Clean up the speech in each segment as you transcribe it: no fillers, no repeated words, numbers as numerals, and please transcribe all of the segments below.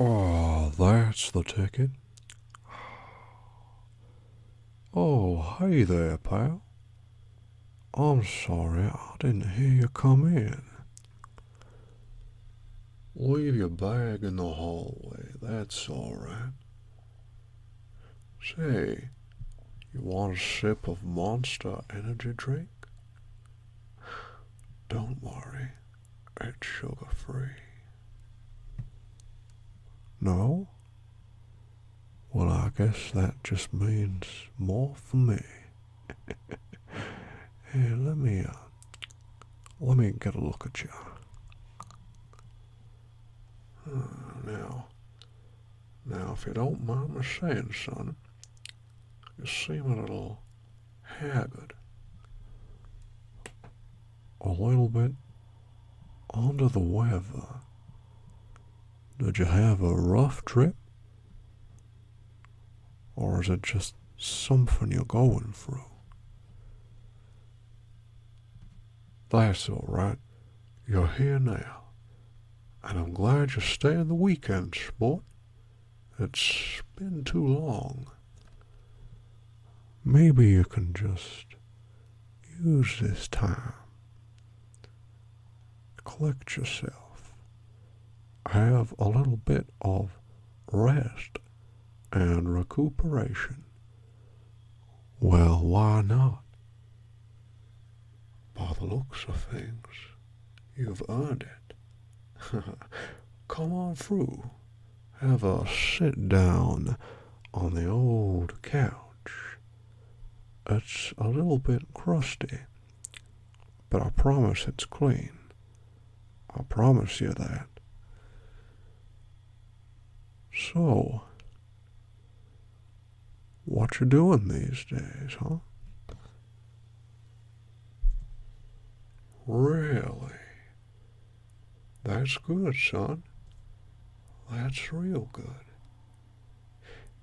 Oh, that's the ticket. Oh, hey there, pal. I'm sorry, I didn't hear you come in. Leave your bag in the hallway, that's alright. Say, you want a sip of Monster Energy drink? Don't worry, it's sugar free. No? Well, I guess that just means more for me. Hey, let me get a look at you. Now, if you don't mind me saying, son, you seem a little haggard. A little bit under the weather. Did you have a rough trip? Or is it just something you're going through? That's alright. You're here now. And I'm glad you're staying the weekend, sport. It's been too long. Maybe you can just use this time. Collect yourself. Have a little bit of rest and recuperation. Well, why not? By the looks of things, you've earned it. Come on through. Have a sit down on the old couch. It's a little bit crusty, but I promise it's clean. I promise you that. So, what you doing these days, huh? Really? That's good, son. That's real good.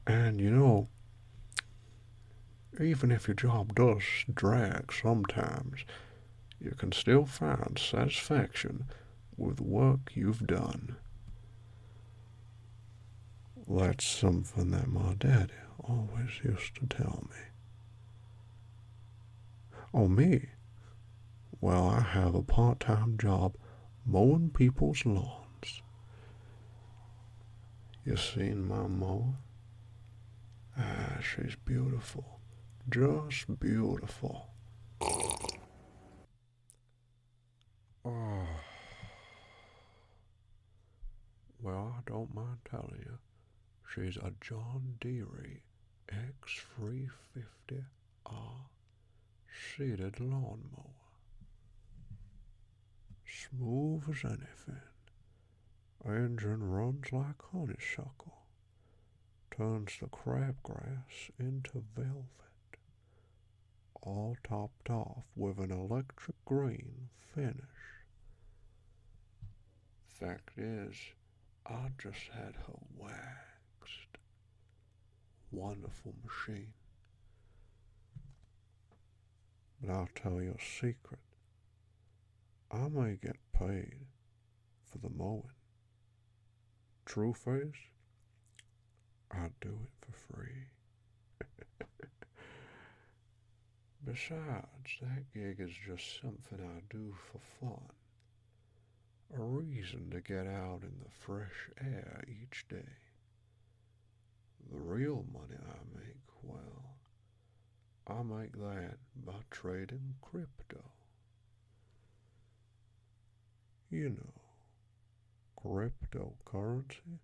And you know, even if your job does drag sometimes, you can still find satisfaction with the work you've done. That's something that my daddy always used to tell me. Oh, me? Well, I have a part-time job mowing people's lawns. You seen my mower? Ah, she's beautiful. Just beautiful. Oh, well, I don't mind telling you. She's a John Deere X350R seated lawnmower. Smooth as anything. Engine runs like honeysuckle. Turns the crabgrass into velvet. All topped off with an electric green finish. Fact is, I just had her waxed. Wonderful machine. But I'll tell you a secret. I may get paid for the mowing. Truth is, I do it for free. Besides, that gig is just something I do for fun. A reason to get out in the fresh air each day. The real money I make, well, I make that by trading crypto. You know, cryptocurrency,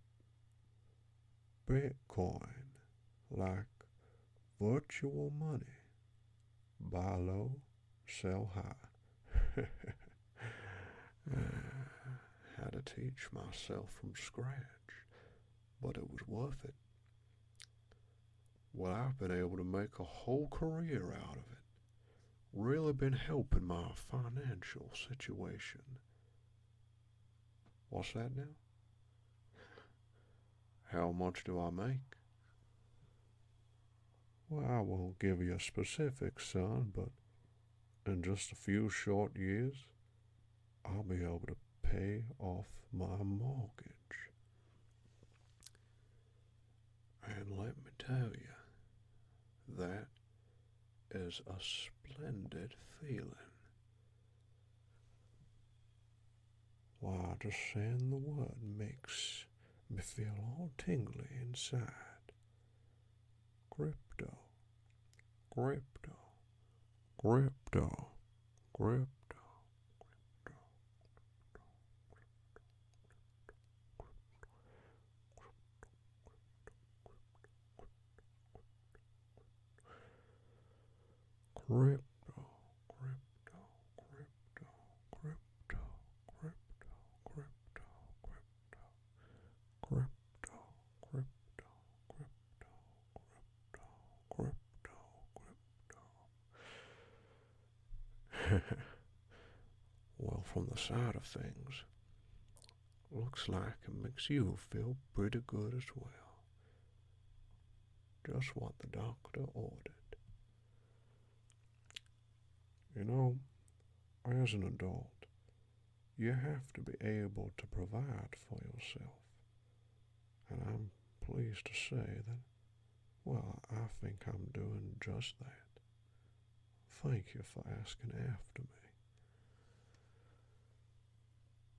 Bitcoin, like virtual money. Buy low, sell high. Had to teach myself from scratch, but it was worth it. Well, I've been able to make a whole career out of it. Really been helping my financial situation. What's that now? How much do I make? Well, I won't give you a specific, son, but in just a few short years, I'll be able to pay off my mortgage. And let me tell you, that is a splendid feeling. Why, just saying the word makes me feel all tingly inside. Crypto, crypto, crypto, crypto. Crypto, crypto, crypto, crypto, crypto, crypto, crypto, crypto, crypto, crypto, crypto. Well, from the side of things, looks like it makes you feel pretty good as well. Just what the doctor ordered. You know, as an adult, you have to be able to provide for yourself. And I'm pleased to say that, well, I think I'm doing just that. Thank you for asking after me.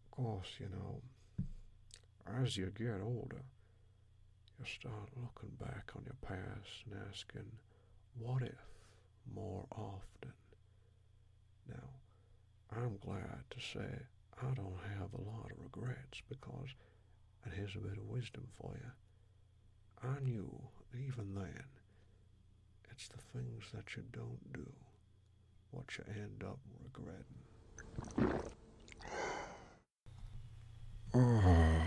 Of course, as you get older, you start looking back on your past and asking, what if, more often? Now, I'm glad to say I don't have a lot of regrets because, and here's a bit of wisdom for you, I knew even then it's the things that you don't do what you end up regretting. Oh,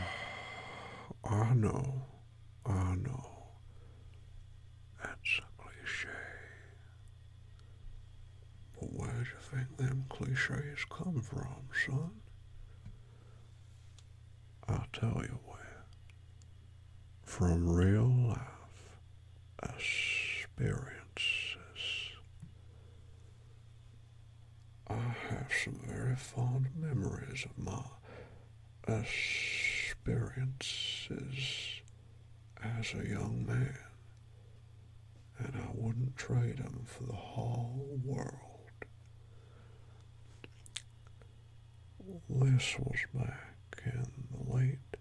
I know, I know. That's a cliche. But where do you think them cliches come from, son? I'll tell you where. From real life experiences. I have some very fond memories of my experiences as a young man, and I wouldn't trade them for the whole world. This was back in the late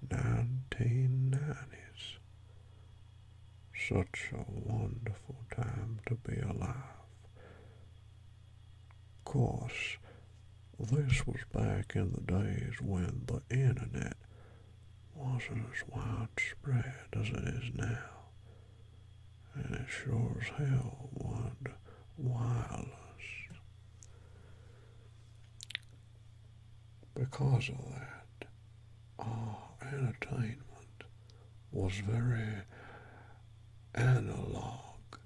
1990s. Such a wonderful time to be alive. Of course, this was back in the days when the internet wasn't as widespread as it is now, and it sure as hell wasn't wireless. Because of that, our entertainment was very analog.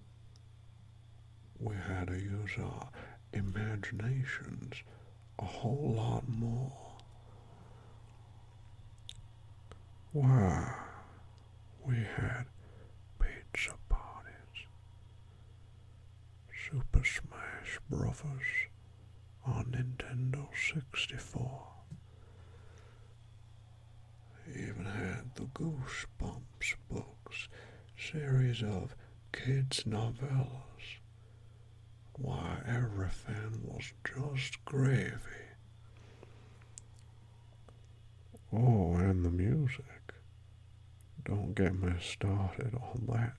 We had to use our imaginations a whole lot more. Why, we had pizza parties, Super Smash Brothers on Nintendo 64. Even had the Goosebumps books, series of kids' novellas. Why, everything was just gravy. Oh, and the music. Don't get me started on that.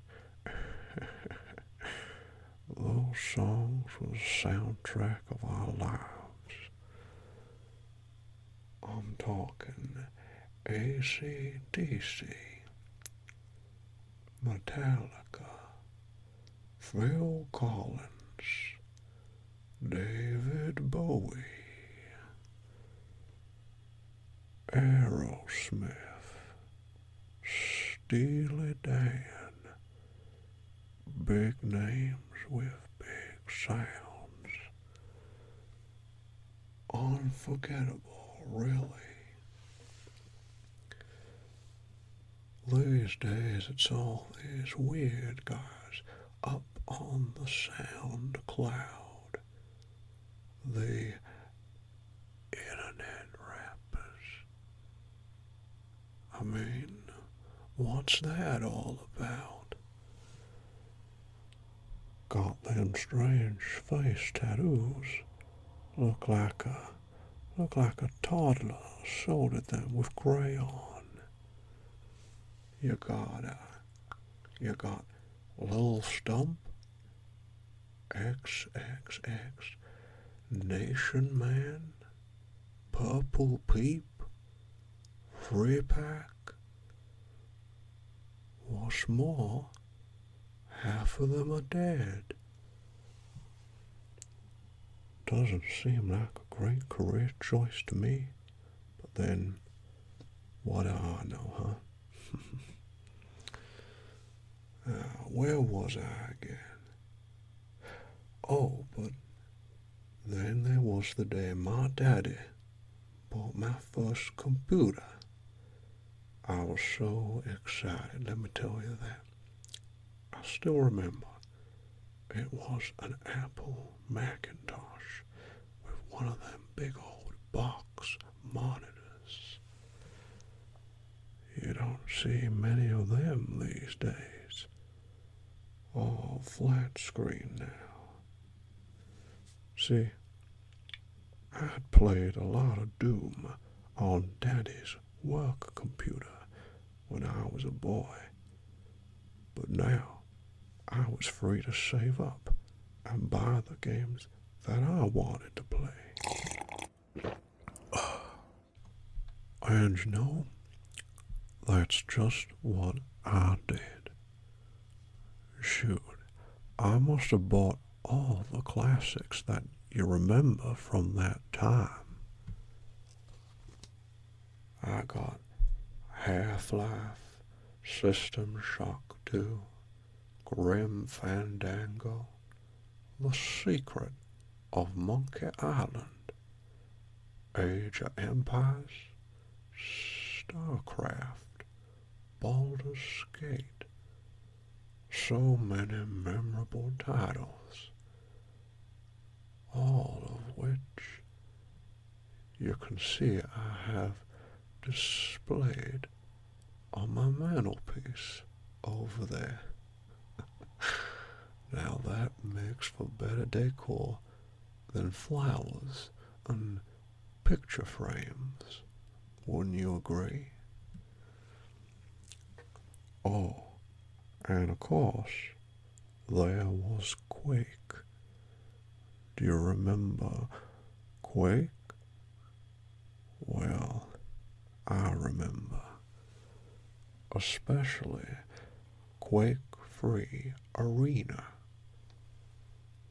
Those songs were the soundtrack of our lives. I'm talking AC/DC, Metallica, Phil Collins, David Bowie, Aerosmith, Steely Dan, big names with big sounds. Unforgettable, really. These days it's all these weird guys up on the sound cloud. The internet rappers. I mean, What's that all about? Got them strange face tattoos. Look like a toddler sorted them with crayon. You got you got Lil Stump, XXX, Nation Man, Purple Peep, Free Pack. What's more, half of them are dead. Doesn't seem like a great career choice to me. But then, what do I know, huh? Where was I again? Oh, but then there was the day my daddy bought my first computer. I was so excited, let me tell you that. I still remember it was an Apple Macintosh with one of them big old box monitors. You don't see many of them these days. All flat screen now. See, I'd played a lot of Doom on Daddy's work computer when I was a boy. But now I was free to save up and buy the games that I wanted to play. And you know, that's just what I did. Shoot, I must have bought all the classics that you remember from that time. I got Half-Life, System Shock 2, Grim Fandango, The Secret of Monkey Island, Age of Empires, StarCraft, Baldur's Gate. So many memorable titles, all of which you can see I have displayed on my mantelpiece over there. Now that makes for better decor than flowers and picture frames, wouldn't you agree? Oh, and of course, there was Quake. Do you remember Quake? Well, I remember. Especially Quake Free Arena.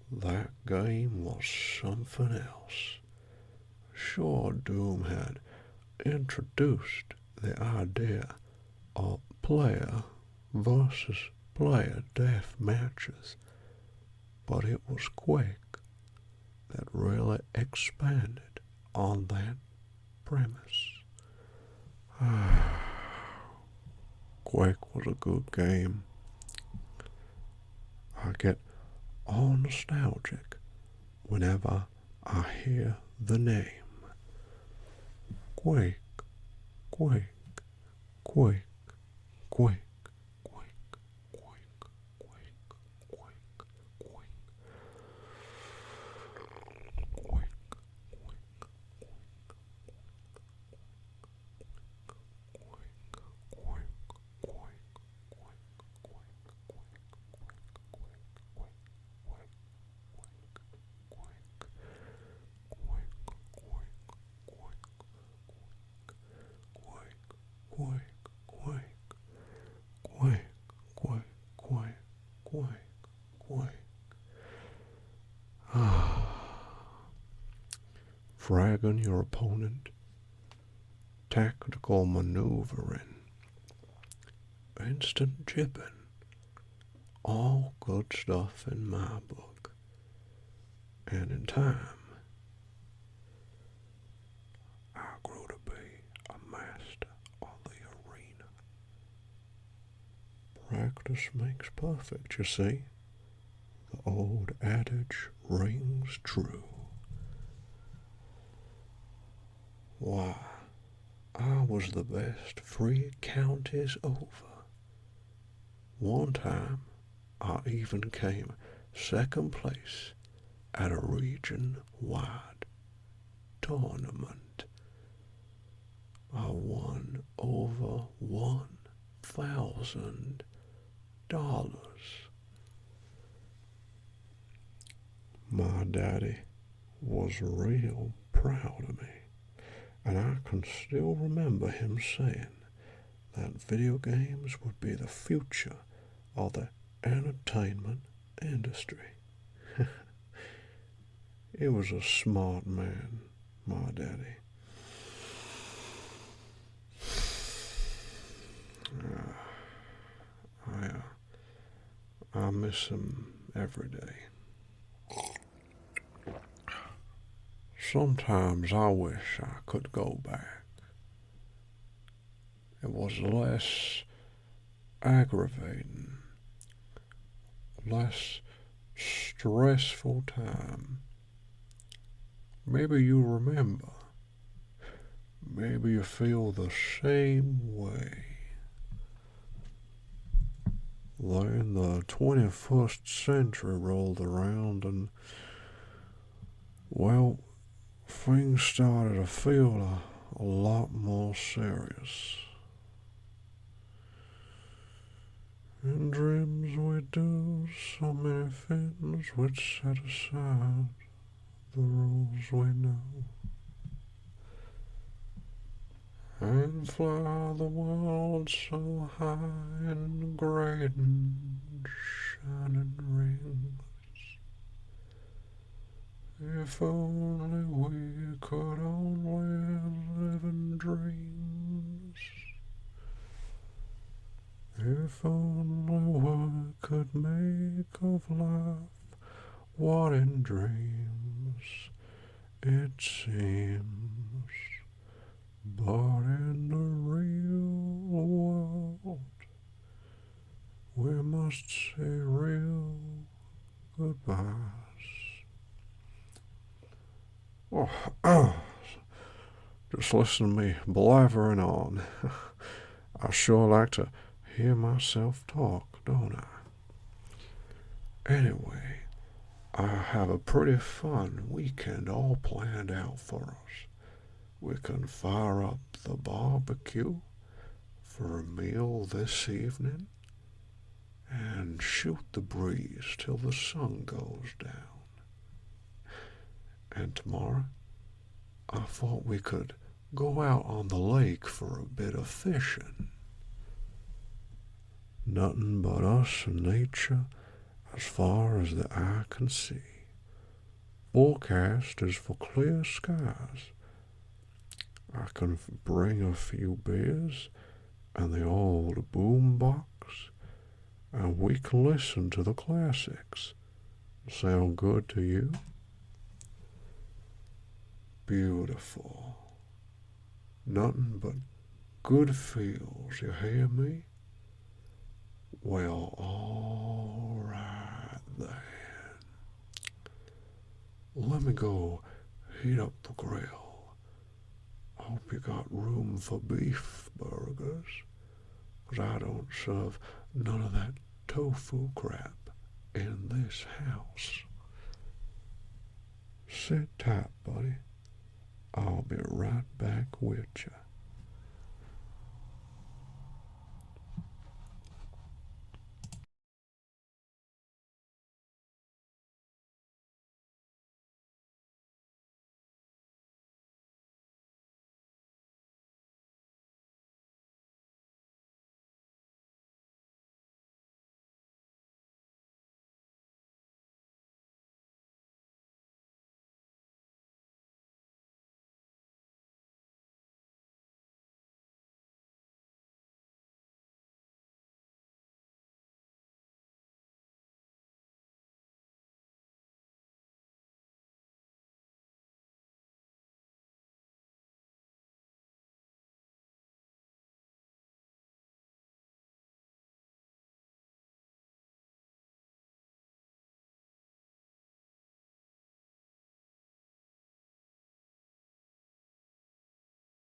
That game was something else. Sure, Doom had introduced the idea of player versus player death matches, but it was Quake that really expanded on that premise. Quake was a good game. I get all nostalgic whenever I hear the name. Quake, Quake, Quake, Quake, Quake, Quake, Quake, Quake, Quake. Quake, quake, quake, quake, quake, quake, quake. Fragging your opponent, tactical maneuvering, instant chipping, all good stuff in my book. And in time, I grew to be a master of the arena. Practice makes perfect, you see. The old adage rings true. Why, I was the best 3 counties over One time, I even came second place at a region-wide tournament. I won over $1,000. My daddy was real proud of me, and I can still remember him saying that video games would be the future of the entertainment industry. He was a smart man, my daddy. I miss him every day. Sometimes I wish I could go back. It was less aggravating, less stressful time. Maybe you remember. Maybe you feel the same way. Then the 21st century rolled around and, well, things started to feel a lot more serious. In dreams we do so many things which set aside the rules we know, and fly the world so high in great and shining rings. If only we could only live in dreams. If only we could make of life what in dreams it seems. But in the real world, we must say real goodbyes. Oh, just listen to me blathering on. I sure like to hear myself talk, don't I? Anyway, I have a pretty fun weekend all planned out for us. We can fire up the barbecue for a meal this evening and shoot the breeze till the sun goes down. And tomorrow, I thought we could go out on the lake for a bit of fishing. Nothing but us and nature as far as the eye can see. Forecast is for clear skies. I can bring a few beers and the old boom box, and we can listen to the classics. Sound good to you? Beautiful. Nothing but good feels, you hear me? Well, all right then. Let me go heat up the grill. Hope you got room for beef burgers, 'cause I don't serve none of that tofu crap in this house. Sit tight, buddy. I'll be right back with you.